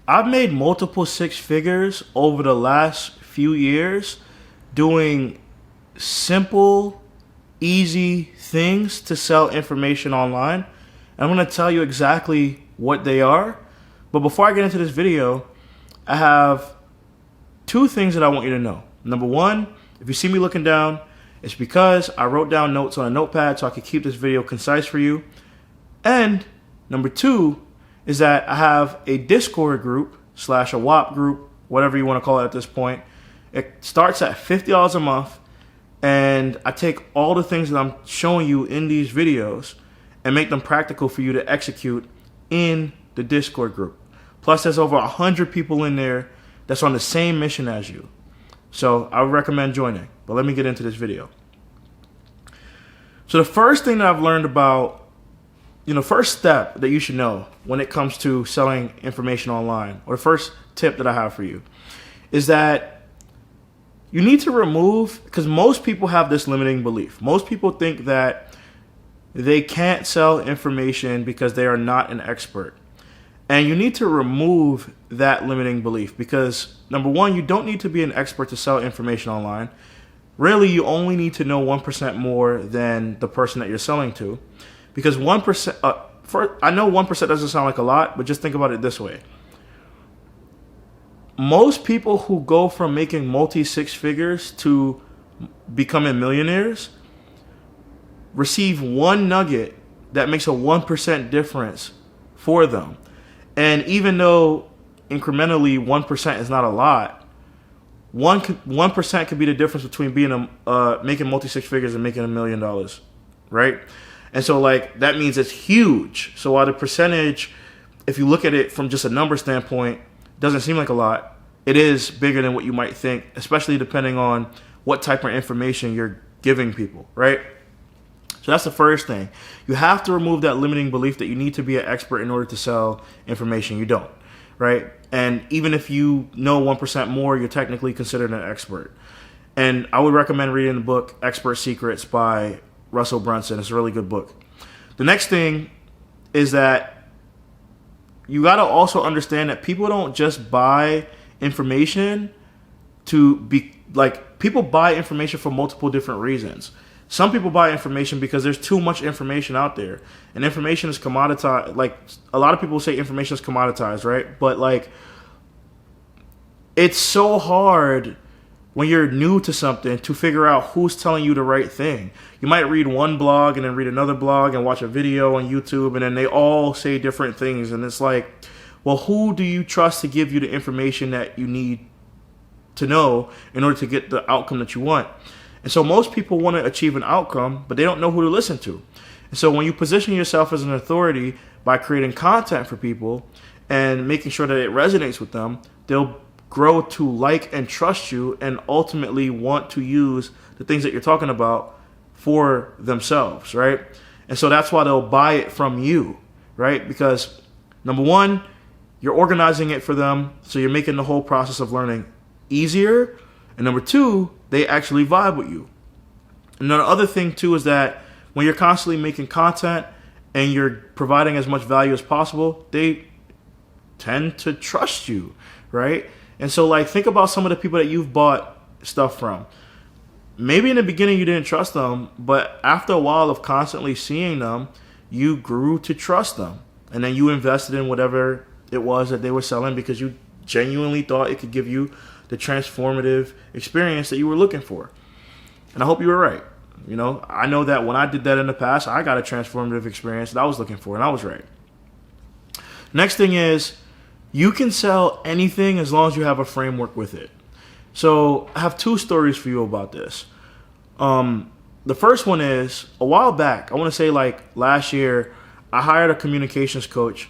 I've made multiple six figures over the last few years doing simple, easy things to sell information online. And I'm going to tell you exactly what they are. But before I get into this video, I have two things that I want you to know. Number one, if you see me looking down, it's because I wrote down notes on a notepad so I could keep this video concise for you. And number two is that I have a Discord group / a WAP group, whatever you want to call it at this point. It starts at $50 a month, and I take all the things that I'm showing you in these videos and make them practical for you to execute in the Discord group. Plus, there's over 100 people in there that's on the same mission as you. So I would recommend joining. But let me get into this video. So the first thing that I've learned about, first step that you should know when it comes to selling information online, or the first tip that I have for you, is that you need to remove, because most people have this limiting belief. Most people think that they can't sell information because they are not an expert. And you need to remove that limiting belief because, number one, you don't need to be an expert to sell information online. Really, you only need to know 1% more than the person that you're selling to. Because 1%, I know 1% doesn't sound like a lot, but just think about it this way. Most people who go from making multi-six figures to becoming millionaires receive one nugget that makes a 1% difference for them. And even though incrementally 1% is not a lot, 1% could be the difference between being making multi-six figures and making $1 million, right? And so that means it's huge. So while the percentage, if you look at it from just a number standpoint, doesn't seem like a lot, it is bigger than what you might think, especially depending on what type of information you're giving people, right? So that's the first thing. You have to remove that limiting belief that you need to be an expert in order to sell information. You don't, right? And even if you know 1% more, you're technically considered an expert. And I would recommend reading the book Expert Secrets by Russell Brunson. It's a really good book. The next thing is that you got to also understand that people don't just buy information to be people buy information for multiple different reasons. Some people buy information because there's too much information out there, and information is commoditized. A lot of people say information is commoditized, right? But it's so hard when you're new to something to figure out who's telling you the right thing. You might read one blog and then read another blog and watch a video on YouTube, and then they all say different things. And it's like, well, who do you trust to give you the information that you need to know in order to get the outcome that you want? And so most people want to achieve an outcome, but they don't know who to listen to. And so when you position yourself as an authority by creating content for people and making sure that it resonates with them, they'll grow to like and trust you and ultimately want to use the things that you're talking about for themselves, right? And so that's why they'll buy it from you, right? Because number one, you're organizing it for them, so you're making the whole process of learning easier. And number two, they actually vibe with you. And the other thing too is that when you're constantly making content and you're providing as much value as possible, they tend to trust you, right? And so think about some of the people that you've bought stuff from. Maybe in the beginning you didn't trust them, but after a while of constantly seeing them, you grew to trust them. And then you invested in whatever it was that they were selling because you genuinely thought it could give you the transformative experience that you were looking for. And I hope you were right. I know that when I did that in the past, I got a transformative experience that I was looking for, and I was right. Next thing is, you can sell anything as long as you have a framework with it. So I have two stories for you about this. The first one is, a while back, I want to say last year, I hired a communications coach.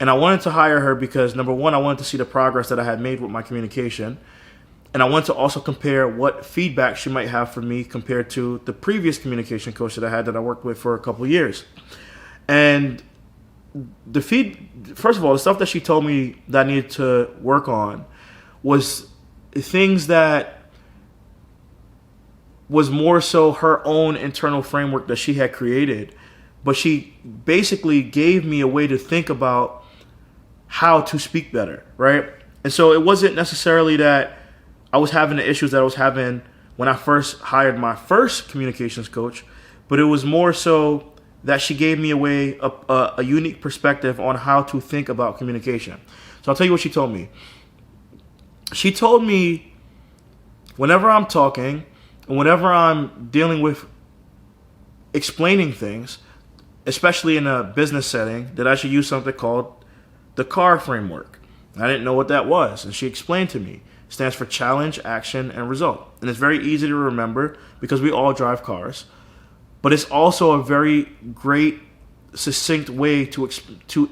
And I wanted to hire her because, number one, I wanted to see the progress that I had made with my communication. And I wanted to also compare what feedback she might have for me compared to the previous communication coach that I had that I worked with for a couple of years. And first of all, the stuff that she told me that I needed to work on was things that was more so her own internal framework that she had created. But she basically gave me a way to think about how to speak better, right? And so it wasn't necessarily that I was having the issues that I was having when I first hired my first communications coach, but it was more so that she gave me a unique perspective on how to think about communication. So I'll tell you what she told me. She told me whenever I'm talking and whenever I'm dealing with explaining things, especially in a business setting, that I should use something called the CAR framework. I didn't know what that was, and she explained to me. It stands for challenge, action, and result. And it's very easy to remember because we all drive cars. But it's also a very great, succinct way to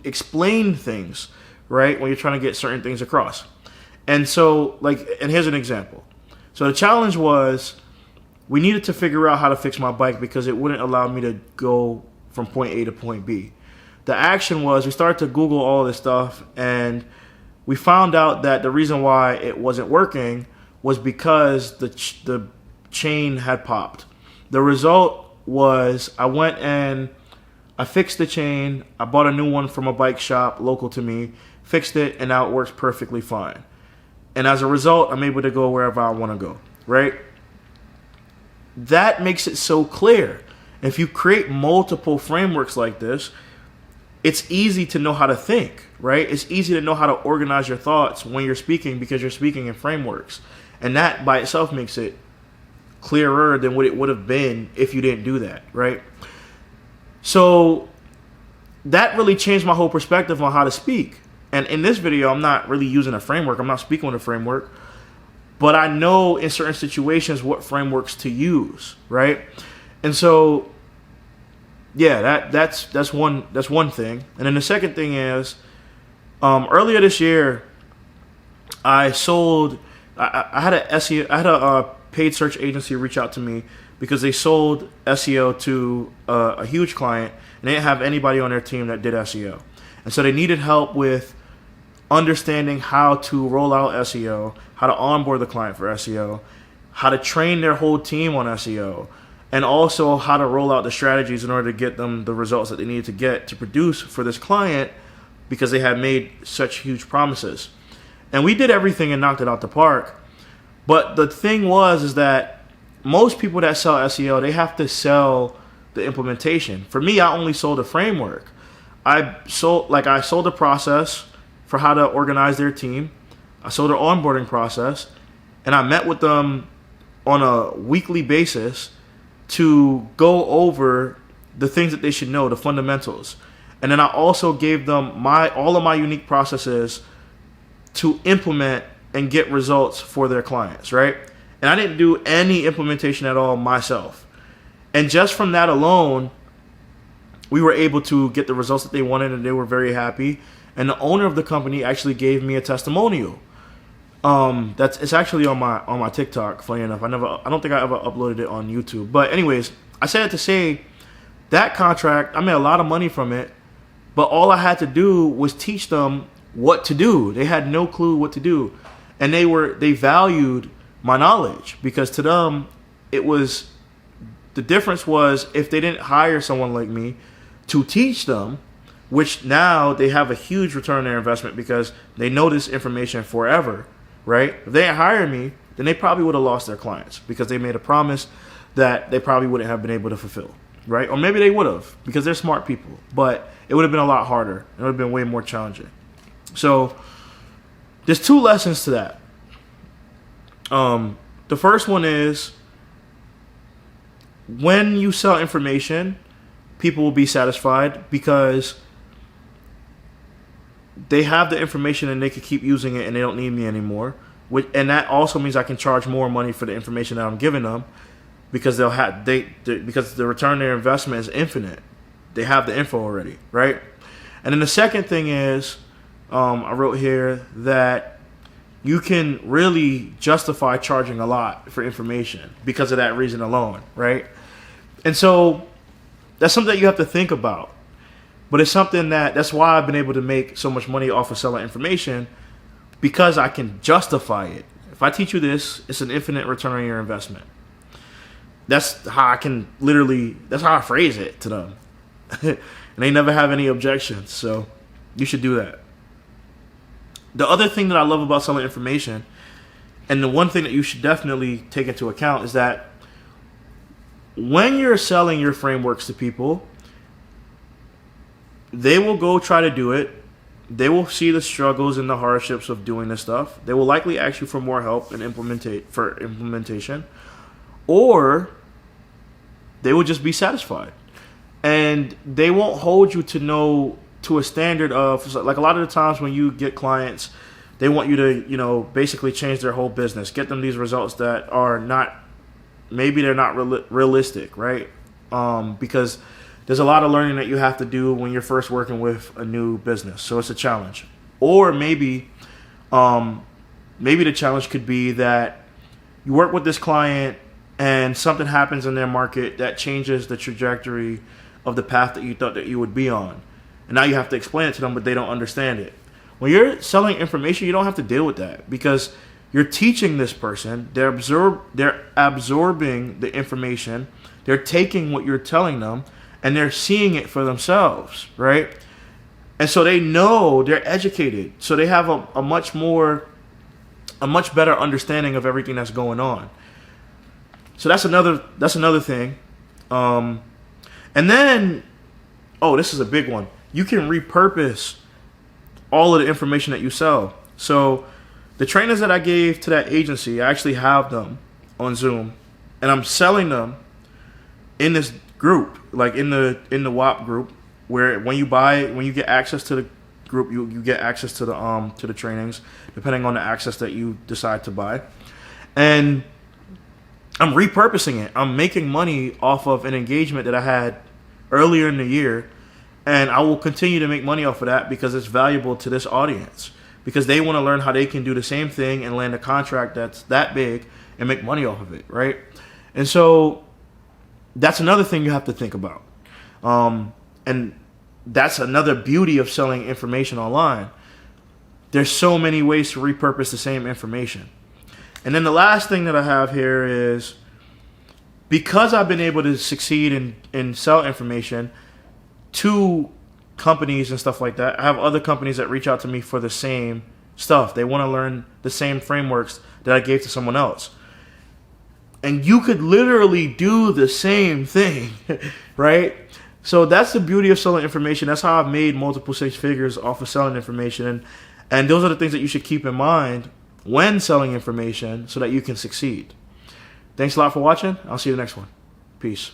explain things, right, when you're trying to get certain things across. And so, and here's an example. So the challenge was we needed to figure out how to fix my bike because it wouldn't allow me to go from point A to point B. The action was we started to Google all this stuff, and we found out that the reason why it wasn't working was because the chain had popped. The result was I went and I fixed the chain. I bought a new one from a bike shop local to me, fixed it, and now it works perfectly fine. And as a result, I'm able to go wherever I want to go, right? That makes it so clear. If you create multiple frameworks like this, it's easy to know how to think, right? It's easy to know how to organize your thoughts when you're speaking because you're speaking in frameworks. And that by itself makes it clearer than what it would have been if you didn't do that, right? So that really changed my whole perspective on how to speak. And in this video, I'm not really using a framework. I'm not speaking on a framework. But I know in certain situations what frameworks to use, right? And so, yeah, that's one thing. And then the second thing is, earlier this year, I had a paid search agency reach out to me because they sold SEO to a huge client, and they didn't have anybody on their team that did SEO. And so they needed help with understanding how to roll out SEO, how to onboard the client for SEO, how to train their whole team on SEO, and also how to roll out the strategies in order to get them the results that they needed to get to produce for this client because they had made such huge promises. And we did everything and knocked it out the park. But the thing is that most people that sell SEO, they have to sell the implementation. For me, I only sold a framework. I sold the process for how to organize their team. I sold their onboarding process, and I met with them on a weekly basis to go over the things that they should know, the fundamentals. And then I also gave them all of my unique processes to implement and get results for their clients, right? And I didn't do any implementation at all myself. And just from that alone, we were able to get the results that they wanted, and they were very happy. And the owner of the company actually gave me a testimonial. It's actually on my TikTok. Funny enough, I don't think I ever uploaded it on YouTube. But anyways, I said it to say that contract, I made a lot of money from it, but all I had to do was teach them what to do. They had no clue what to do, and they valued my knowledge because to them the difference was if they didn't hire someone like me to teach them, which now they have a huge return on their investment because they know this information forever, right? If they didn't hire me, then they probably would have lost their clients because they made a promise that they probably wouldn't have been able to fulfill, right? Or maybe they would have because they're smart people, but it would have been a lot harder. It would have been way more challenging. So there's two lessons to that. The first one is when you sell information, people will be satisfied because they have the information and they can keep using it and they don't need me anymore. And that also means I can charge more money for the information that I'm giving them because because the return on their investment is infinite. They have the info already, right? And then the second thing is, I wrote here that you can really justify charging a lot for information because of that reason alone, right? And so that's something that you have to think about. But it's something that's why I've been able to make so much money off of selling information, because I can justify it. If I teach you this, it's an infinite return on your investment. That's how that's how I phrase it to them. And they never have any objections. So you should do that. The other thing that I love about selling information, and the one thing that you should definitely take into account, is that when you're selling your frameworks to people, they will go try to do it. They will see the struggles and the hardships of doing this stuff. They will likely ask you for more help and implementation, or they will just be satisfied, and they won't hold you to a standard of, like, a lot of the times when you get clients, they want you to basically change their whole business, get them these results that are not, maybe they're not realistic, right? Because there's a lot of learning that you have to do when you're first working with a new business. So it's a challenge. Or maybe the challenge could be that you work with this client and something happens in their market that changes the trajectory of the path that you thought that you would be on. And now you have to explain it to them, but they don't understand it. When you're selling information, you don't have to deal with that, because you're teaching this person. They're absorbing the information. They're taking what you're telling them, and they're seeing it for themselves, right? And so they know, they're educated. So they have a much better understanding of everything that's going on. So that's another thing. And then, this is a big one. You can repurpose all of the information that you sell. So the trainers that I gave to that agency, I actually have them on Zoom, and I'm selling them in this group, like in the WAP group, where when you get access to the group, you get access to the trainings, depending on the access that you decide to buy. And I'm repurposing it. I'm making money off of an engagement that I had earlier in the year, and I will continue to make money off of that because it's valuable to this audience, because they want to learn how they can do the same thing and land a contract that's that big and make money off of it, right? And so that's another thing you have to think about. And that's another beauty of selling information online. There's so many ways to repurpose the same information. And then the last thing that I have here is, because I've been able to succeed in sell information to companies and stuff like that, I have other companies that reach out to me for the same stuff. They want to learn the same frameworks that I gave to someone else. And you could literally do the same thing, right? So that's the beauty of selling information. That's how I've made multiple six figures off of selling information. And those are the things that you should keep in mind when selling information so that you can succeed. Thanks a lot for watching. I'll see you in the next one. Peace.